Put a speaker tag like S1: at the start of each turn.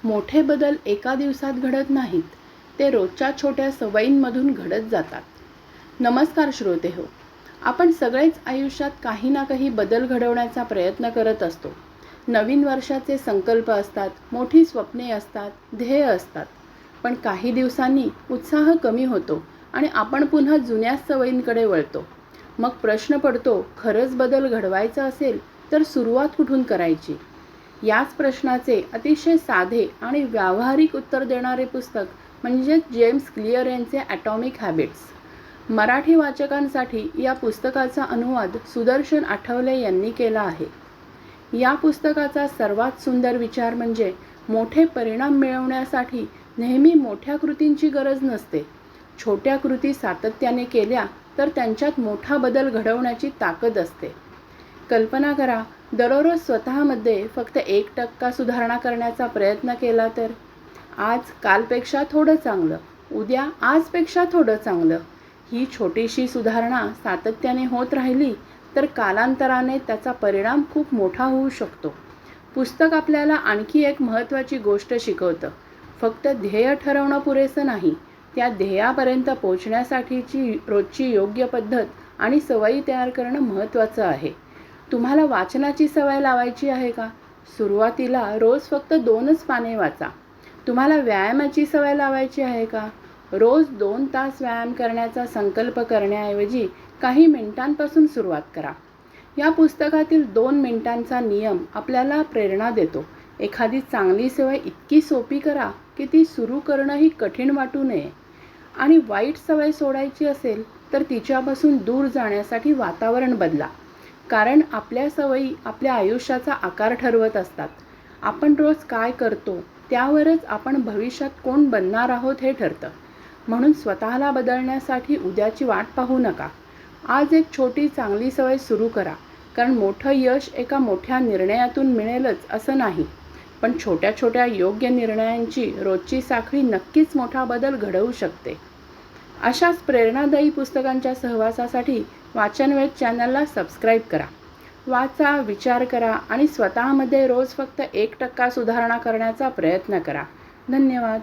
S1: मोठे बदल एका दिवसात घडत नाहीत, ते रोजच्या छोट्या सवयींमधून घडत जातात. नमस्कार श्रोतेहो, आपण सगळेच आयुष्यात काही ना काही बदल घडवण्याचा प्रयत्न करत असतो. नवीन वर्षाचे संकल्प असतात, मोठी स्वप्ने असतात, ध्येय असतात. पण काही दिवसांनी उत्साह कमी होतो आणि आपण पुन्हा जुन्याच सवयींकडे वळतो. मग प्रश्न पडतो, खरंच बदल घडवायचा असेल तर सुरुवात कुठून करायची? याच प्रश्नाचे अतिशय साधे आणि व्यावहारिक उत्तर देणारे पुस्तक म्हणजे जेम्स क्लिअर यांचे ॲटॉमिक हॅबिट्स. मराठी वाचकांसाठी या पुस्तकाचा अनुवाद सुदर्शन आठवले यांनी केला आहे. या पुस्तकाचा सर्वात सुंदर विचार म्हणजे मोठे परिणाम मिळवण्यासाठी नेहमी मोठ्या कृतींची गरज नसते. छोट्या कृती सातत्याने केल्या तर त्यांच्यात मोठा बदल घडवण्याची ताकद असते. कल्पना करा, दररोज स्वतःमध्ये फक्त 1% सुधारणा करण्याचा प्रयत्न केला तर? आज कालपेक्षा थोडं चांगलं, उद्या आजपेक्षा थोडं चांगलं. ही छोटीशी सुधारणा सातत्याने होत राहिली तर कालांतराने त्याचा परिणाम खूप मोठा होऊ शकतो. पुस्तक आपल्याला आणखी एक महत्त्वाची गोष्ट शिकवतं. फक्त ध्येय ठरवणं पुरेसं नाही, त्या ध्येयापर्यंत पोहोचण्यासाठीची रोजची योग्य पद्धत आणि सवयी तयार करणं महत्त्वाचं आहे. तुम्हाला वाचनाची सवय लावायची आहे का? सुरुवातीला रोज फक्त 2च पाने वाचा. तुम्हाला व्यायामाची सवय लावायची आहे का? रोज 2 तास व्यायाम करण्याचा संकल्प करण्याऐवजी काही मिनिटांपासून सुरुवात करा. या पुस्तकातील 2 मिनिटांचा नियम आपल्याला प्रेरणा देतो. एखादी चांगली सवय इतकी सोपी करा की ती सुरू करणंही कठीण वाटू नये. आणि वाईट सवय सोडायची असेल तर तिच्यापासून दूर जाण्यासाठी वातावरण बदला. कारण आपल्या सवयी आपल्या आयुष्याचा आकार ठरवत असतात. आपण रोज काय करतो त्यावरच आपण भविष्यात कोण बनणार आहोत हे ठरतं. म्हणून स्वतःला बदलण्यासाठी उद्याची वाट पाहू नका. आज एक छोटी चांगली सवय सुरू करा. कारण मोठं यश एका मोठ्या निर्णयातून मिळेलच असं नाही, पण छोट्या छोट्या योग्य निर्णयांची रोजची साखळी नक्कीच मोठा बदल घडवू शकते. अशाच प्रेरणादायी पुस्तकांच्या सहवासासाठी वाचनवेध चॅनलला सबस्क्राईब करा. वाचा, विचार करा आणि स्वतःमध्ये रोज फक्त 1% सुधारणा करण्याचा प्रयत्न करा. धन्यवाद.